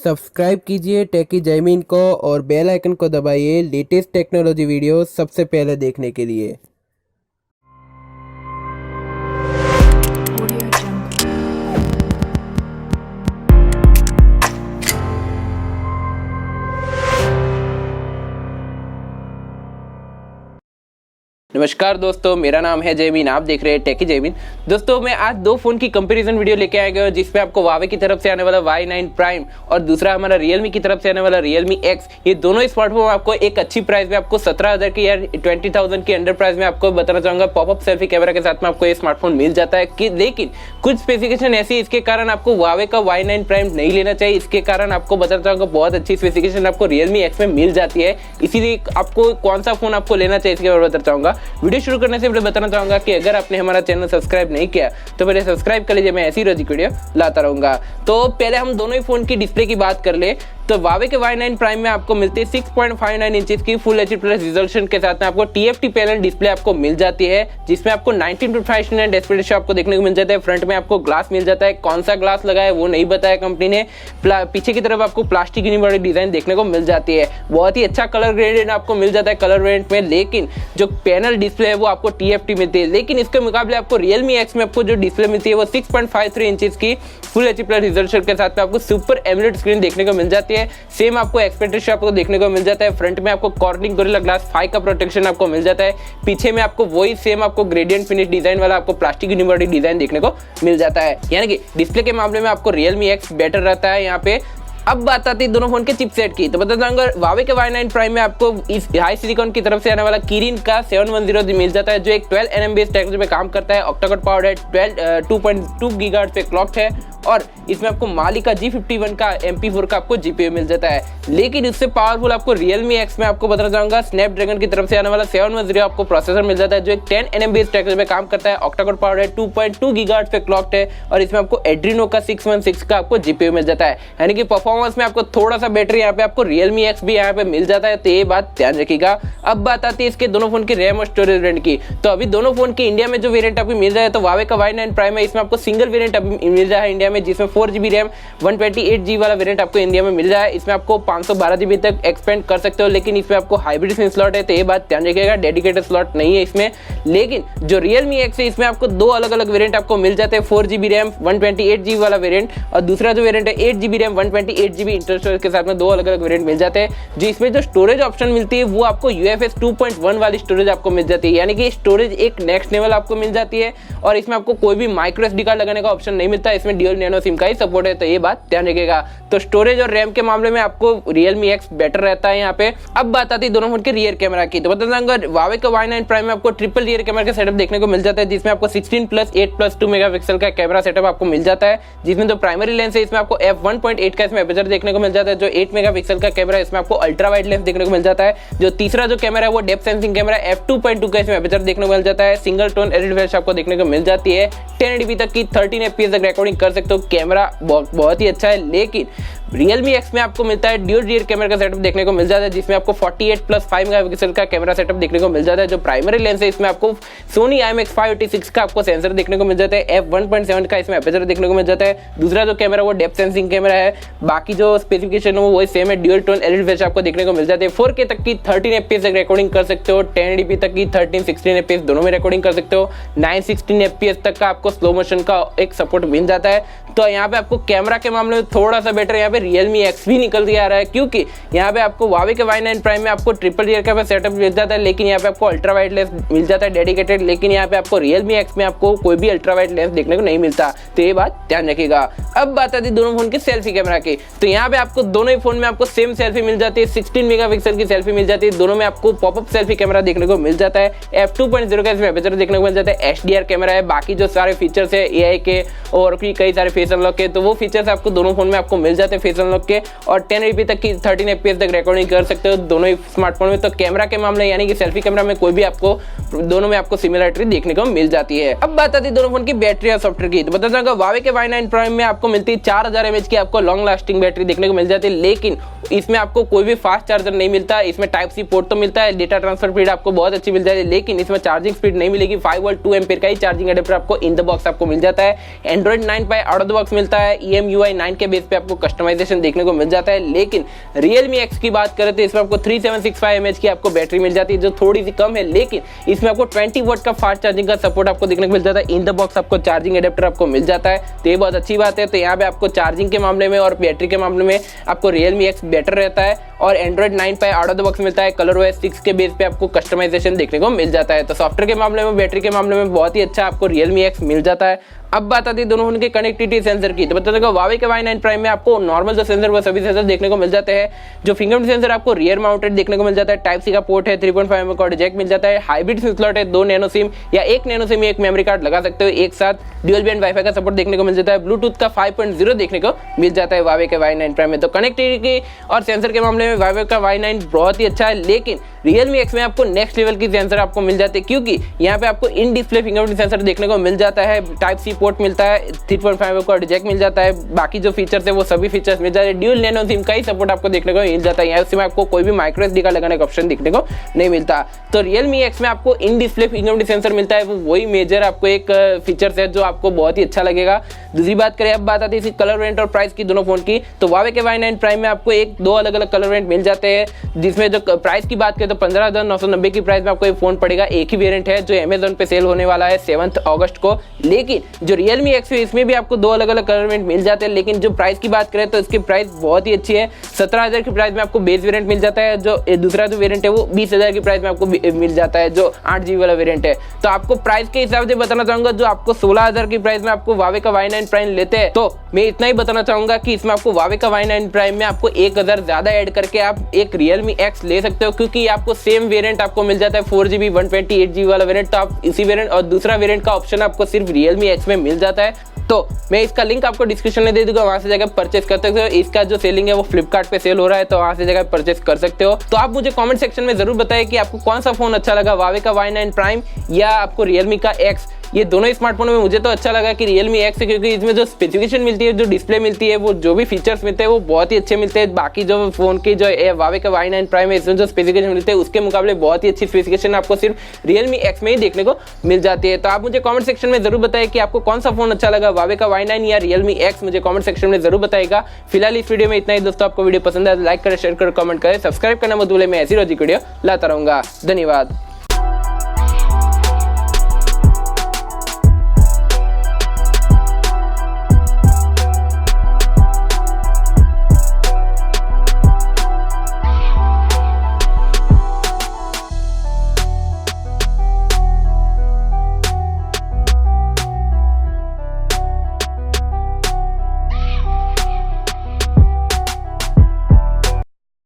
Subscribe कीजिए टेकी जैमिन को और बेल आइकन को दबाइए लेटेस्ट टेक्नोलॉजी वीडियो सबसे पहले देखने के लिए। नमस्कार दोस्तों, मेरा नाम है जैमिन। आप देख रहे हैं टेकी जैमिन। दोस्तों, मैं आज दो फोन की कंपैरिजन वीडियो लेके आ गया हूं, जिसमें आपको Huawei की तरफ से आने वाला Y9 प्राइम और दूसरा हमारा Realme की तरफ से आने वाला Realme X, ये दोनों स्मार्टफोन आपको एक अच्छी प्राइस में आपको 17,000 की या 20,000 की अंडर प्राइस में आपको बताना चाहूंगा। पॉपअप सेल्फी कैमरा के साथ में आपको ये स्मार्टफोन मिल जाता है कि लेकिन कुछ स्पेसिफिकेशन ऐसी, इसके कारण आपको Huawei का Y9 प्राइम नहीं लेना चाहिए। इसके कारण आपको बताना चाहूंगा बहुत अच्छी स्पेसिफिकेशन आपको Realme X में मिल जाती है। इसीलिए आपको कौन सा फोन आपको लेना चाहिए इसके बारे में बताना चाहूंगा। वीडियो शुरू करने से पहले बताना चाहूंगा कि अगर आपने हमारा चैनल सब्सक्राइब नहीं किया तो पहले सब्सक्राइब कर लीजिए, मैं ऐसी रोज वीडियो लाता रहूंगा। तो पहले हम दोनों ही फोन की डिस्प्ले की बात कर ले तो Huawei के Y9 प्राइम में आपको मिलती है 6.59 इंचेस की फुल एचडी प्लस रिजोल्यूशन के साथ में आपको TFT पैनल डिस्प्ले आपको मिल जाती है, जिसमें आपको 19:9 डिस्प्ले रेशियो आपको देखने को मिल जाता है। फ्रंट में आपको ग्लास मिल जाता है, कौन सा ग्लास लगा है वो नहीं बताया कंपनी ने। पीछे की तरफ आपको प्लास्टिक की बड़ी डिजाइन देखने को मिल जाती है। बहुत ही अच्छा कलर ग्रेडेड आपको मिल जाता है कलर वेरिएंट में, लेकिन जो पैनल डिस्प्ले है वो आपको TFT मिलती है। लेकिन इसके मुकाबले आपको Realme X में आपको जो डिस्प्ले मिलती है वो 6.53 इंचेस की फुल एचडी प्लस रिजोल्यूशन के साथ में आपको सुपर एमोलेड स्क्रीन देखने को मिल जाती है। सेम आपको एक्सपेक्ट रेशियो आपको देखने को मिल जाता है। फ्रंट में आपको कॉर्निंग गोरिल्ला ग्लास 5 का प्रोटेक्शन आपको मिल जाता है। पीछे में आपको वही सेम आपको ग्रेडियंट फिनिश डिजाइन वाला आपको प्लास्टिक यूनिवर्सिटी डिजाइन देखने को मिल जाता है। यानी कि डिस्प्ले के मामले में आपको Realme X बेटर रहता है यहाँ पे। अब बात आती है दोनों फोन के चिपसेट की, तो बता दूंगा Huawei के Y9 प्राइम में आपको इस हाई सिलिकॉन की तरफ से आने वाला Kirin का 710 मिल जाता है, जो एक 12 nm बेस टेक्नोलॉजी में काम करता है। ऑक्टा कोर पावर्ड है, 2.2 गीगाहर्ट्ज पे क्लॉक्ड है और इसमें आपको माली का G51 का MP4 का आपको GPU मिल जाता है। लेकिन इससे पावरफुल आपको Realme X में आपको बताना चाहूंगा स्नैपड्रैगन की तरफ से आने वाला 710 आपको प्रोसेसर मिल जाता है, जो एक 10 nm बेस टेक्नोलॉजी में काम करता है। ऑक्टा कोर पावर्ड है, 2.2 गीगाहर्ट्ज पे क्लॉक्ड है और इसमें आपको एड्रीनो का 616 का आपको GPU मिल जाता है। यानी कि परफॉर्मेंस में आपको थोड़ा सा बेटर यहाँ पे आपको Realme X भी यहाँ पे मिल जाता है, तो ये बात ध्यान रखिएगा। अब बात आती है इसके दोनों फोन की रैम और स्टोरेज वेरिएंट की, तो अभी दोनों फोन की इंडिया में जो वेरिएंट आपको मिल रहा है तो Huawei का Y9 प्राइम है, इसमें आपको सिंगल वेरिएंट अभी मिल रहा है इंडिया में, जिसमें 4GB रैम 128GB वाला वेरिएंट आपको इंडिया में मिल रहा है। इसमें आपको 512GB तक एक्सपेंड कर सकते हो, लेकिन इसमें आपको हाइब्रिड सिम स्लॉट है, तो ये बात ध्यान रखिएगा, डेडिकेटेड स्लॉट नहीं है इसमें। लेकिन जो Realme X है इसमें आपको दो अलग अलग वेरिएंट आपको मिल जाते हैं, 4GB रैम 128GB वाला वेरिएंट और दूसरा जो वेरिएंट है 8GB RAM 128GB internal storage के साथ में दो अलग अलग वेरिएंट मिल जाते हैं। जो इसमें जो स्टोरेज ऑप्शन मिलती है वो आपको UFS 2.1 वाली स्टोरेज आपको मिल जाती है, यानी कि स्टोरेज एक नेक्स्ट लेवल आपको मिल जाती है। और इसमें आपको कोई भी माइक्रो SD कार्ड लगाने का ऑप्शन नहीं मिलता, इसमें ड्यूल नैनो सिम का ही सपोर्ट है, तो ये बात ध्यान रखिएगा। तो स्टोरेज और रैम के मामले में आपको Realme X बेटर रहता है यहाँ पे। अब बात आती है दोनों फोन के रियर कैमरा की, तो बता दूंगा Huawei का Y9 प्राइम में आपको ट्रिपल रियर कैमरा का सेटअप देखने को मिल जाता है, जिसमें आपको 16+8+2 मेगापिक्सल का कैमरा सेटअप आपको मिल जाता है। जिसमें जो प्राइमरी लेंस है इसमें आपको f1.8 का इसमें एपर्चर देखने को मिल जाता है, जो 8 मेगापिक्सल का कैमरा है इसमें आपको अल्ट्रा वाइड लेंस देखने को मिल जाता है। जो तीसरा जो कैमरा है वो डेप्थ सेंसिंग कैमरा f2.2 का इसमें एपर्चर देखने को मिल जाता है। सिंगल टोन एलईडी फ्लैश आपको देखने को मिल जाती है। 1080p तक की 13 fps तक रिकॉर्डिंग कर सकते हो, कैमरा बहुत ही अच्छा है। लेकिन Realme X में आपको मिलता है ड्यूल रियर कैमरा का सेटअप देखने को मिल जाता है, जिसमें आपको 48+5 मेगापिक्सल का कैमरा सेटअप देखने को मिल जाता है। जो प्राइमरी लेंस है इसमें आपको Sony IMX586 का आपको सेंसर देखने को मिल जाता है, f1.7 का इसमें एपर्चर देखने को मिल जाता है। दूसरा जो कैमरा वो डेप्थ सेंसिंग कैमरा है, बाकी जो स्पेसिफिकेशन है वो सेम है, ड्यूल टोन एलईडी फ्लैश आपको देखने को मिल जाते हैं। 4K तक की 13 fps तक रिकॉर्डिंग कर सकते हो, 1080p तक की 13-16 fps दोनों में रिकॉर्डिंग कर सकते हो। 916 fps तक का आपको स्लो मोशन का एक सपोर्ट मिल जाता है। तो यहाँ पे आपको कैमरा के मामले में थोड़ा सा बेटर यहाँ पे Realme X भी निकल के आ रहा है, क्योंकि यहाँ पे आपको Huawei के Y9 प्राइम में आपको ट्रिपल रियर का सेटअप मिल जाता है, लेकिन यहाँ पे आपको अल्ट्रा वाइड लेंस मिल जाता है डेडिकेटेड। लेकिन यहाँ पे आपको Realme X में आपको कोई भी अल्ट्रा वाइड लेंस देखने को नहीं मिलता, तो ये बात ध्यान रखिएगा। अब बात आती है दोनों फोन के सेल्फी कैमरा की, तो यहाँ पे आपको दोनों ही फोन में आपको सेम सेल्फी मिल जाती है, 16 मेगापिक्सल की सेल्फी मिल जाती है। दोनों में आपको पॉपअप सेल्फी कैमरा देखने को मिल जाता है, f2.0 का इसमें एपर्चर देखने को मिल जाता है। HDR कैमरा है, बाकी जो सारे फीचर्स है AI के और भी कई सारे फेस अनलॉक के, तो वो फीचर्स आपको दोनों फोन में आपको मिल जाते हैं फेस अनलॉक के। और 1080p तक की 13 fps तक रिकॉर्डिंग कर सकते हो दोनों ही स्मार्टफोन में। तो कैमरा के मामले यानी कि सेल्फी कैमरा में कोई भी आपको दोनों में आपको सिमिलरिटी देखने को मिल जाती है। अब बात आती है दोनों फोन की बैटरी और सॉफ्टवेयर की, तो बता दूंगा Huawei के Y9 प्राइम में आपको मिलती है 4000 mAh की आपको लॉन्ग लास्टिंग बैटरी देखने को मिल जाती है, लेकिन इसमें आपको कोई भी फास्ट चार्जर नहीं मिलता। इसमें टाइप सी पोर्ट तो मिलता है, डेटा ट्रांसफर स्पीड आपको बहुत अच्छी मिल जाती है, लेकिन इसमें चार्जिंग स्पीड नहीं मिलेगी। 5V 2 एम्पीयर का ही चार्जिंग एडेप्टर आपको इन द बॉक्स आपको मिल जाता है। Android 9 Pie out of the the box मिलता है। EMUI 9 के बेस पे आपको कस्टमाइजेशन देखने को मिल जाता है। लेकिन Realme X की बात करें तो इसमें आपको 3765 mAh की आपको बैटरी मिल जाती है, जो थोड़ी सी कम है, लेकिन इसमें आपको 20 वोट का फास्ट चार्जिंग का सपोर्ट आपको देखने को मिल जाता है। इन द बॉक्स आपको चार्जिंग एडेप्टर आपको मिल जाता है, तो ये बहुत अच्छी बात है। तो यहाँ पे आपको चार्जिंग के मामले में और बैटरी के मामले में आपको Realme X बेटर रहता है। और Android 9 पे आउट ऑफ द बॉक्स मिलता है। ColorOS 6 के बेस पे आपको कस्टमाइजेशन देखने को मिल जाता है। तो सॉफ्टवेयर के मामले में, बैटरी के मामले में बहुत ही अच्छा आपको Realme X मिल जाता है। अब बात आती है दोनों फोन के कनेक्टिविटी सेंसर की। तो बता देगा Huawei के Y9 प्राइम में आपको नॉर्मल जो सेंसर वो सभी सेंसर देखने को मिल जाते हैं। जो फिंगरप्रिंट सेंसर आपको रियर माउंटेड देखने को मिल जाता है। टाइप सी का पोर्ट है, 3.5 mm कॉर्ड जैक मिल जाता है। हाइब्रिड सिम स्लॉट है, 2 नैनो सिम या 1 नैनो सिम एक मेमोरी कार्ड लगा सकते हो एक साथ। ड्यूअल बैंड वाईफाई का सपोर्ट देखने को मिल जाता है। ब्लूटूथ का 5.0 देखने को मिल जाता है Huawei के Y9 प्राइम में। तो कनेक्टिविटी और सेंसर के मामले में Huawei का Y9 बहुत ही अच्छा है। लेकिन Realme X में आपको नेक्स्ट लेवल की सेंसर आपको मिल जाते हैं, क्योंकि यहाँ पे आपको इन डिस्प्ले फिंगरप्रिंट सेंसर देखने को मिल जाता है। टाइप सी पोर्ट मिलता है, 3.5 कॉर्ड जैक मिल जाता है। बाकी जो फीचर्स है वो सभी फीचर्स मिल जाते हैं। ड्यूल नैनो सिम का ही सपोर्ट आपको देखने को मिल जाता है। यहाँ से आपको कोई भी माइक्रो SD का लगाने का ऑप्शन देखने को नहीं मिलता। तो Realme X में आपको इन डिस्प्ले फिंगरप्रिंट सेंसर मिलता है, वो वही मेजर आपको एक फीचर्स है जो आपको बहुत ही अच्छा लगेगा। दूसरी बात करें, अब बात आती है इसकी कलर वेरिएंट और प्राइस की दोनों फोन की। तो Huawei के Y9 प्राइम में आपको दो अलग अलग कलर वेरिएंट मिल जाते हैं, जिसमें जो प्राइस की बात करें तो 15,990 की प्राइस में आपको ये फोन पड़ेगा। एक ही वेरिएंट है जो Amazon पे सेल होने वाला है 7 अगस्त को। लेकिन जो Realme X है इसमें भी आपको दो अलग अलग कलर वेरिएंट मिल जाते हैं। लेकिन जो प्राइस की बात करें तो इसकी प्राइस बहुत ही अच्छी है। 17,000 की प्राइस में आपको बेस वेरिएंट मिल जाता है। जो दूसरा जो वेरिएंट है वो 20,000 की प्राइस में आपको मिल जाता है, जो 8GB वाला वेरिएंट है। तो आपको प्राइस के हिसाब से बताना चाहूंगा, जो आपको 16,000 की प्राइस में आपको Huawei का Y9 प्राइम लेते हैं, तो मैं इतना ही बताना चाहूंगा कि इसमें आपको Huawei का Y9 प्राइम में आपको 1,000 ज्यादा ऐड करके आप एक Realme X ले सकते हो, क्योंकि आपको सेम वेरिएंट आपको मिल जाता है 4GB 128GB वाला वेरिएंट। तो आप इसी वेरिएंट और दूसरा वेरिएंट का ऑप्शन आपको सिर्फ Realme X में मिल जाता है। तो मैं इसका लिंक आपको डिस्क्रिप्शन में दे दूंगा, वहां से जाकर परचेस कर सकते हो। इसका जो सेलिंग है वो फ्लिपकार्ट पे सेल हो रहा है, तो वहां से जाकर परचेस कर सकते हो। तो आप मुझे कमेंट सेक्शन में जरूर बताएं कि आपको कौन सा फोन अच्छा लगा, Huawei का Y9 प्राइम या आपको Realme का X। ये दोनों ही स्मार्टफोन में मुझे तो अच्छा लगा कि Realme X है, क्योंकि इसमें जो स्पेसिफिकेशन मिलती है, जो डिस्प्ले मिलती है, वो जो भी फीचर्स मिलते हैं वो बहुत ही अच्छे मिलते हैं। बाकी जो फोन की जो Huawei का Y9 प्राइम है इसमें जो स्पेसिफिकेशन मिलते हैं उसके मुकाबले बहुत ही अच्छी स्पेसिफिकेशन आपको सिर्फ Realme X में ही देखने को मिल जाती है। तो आप मुझे कमेंट सेक्शन में जरूर बताएं कि आपको कौन सा फोन अच्छा लगा, Huawei का Y9 या Realme X। मुझे कमेंट सेक्शन में जरूर बताएगा। फिलहाल इस वीडियो में इतना ही दोस्तों। आपको वीडियो पसंद है लाइक करें, शेयर करें, कमेंट करें, सब्सक्राइब करना मत भूलें। मैं ऐसी रोजी वीडियो लाता रहूंगा। धन्यवाद।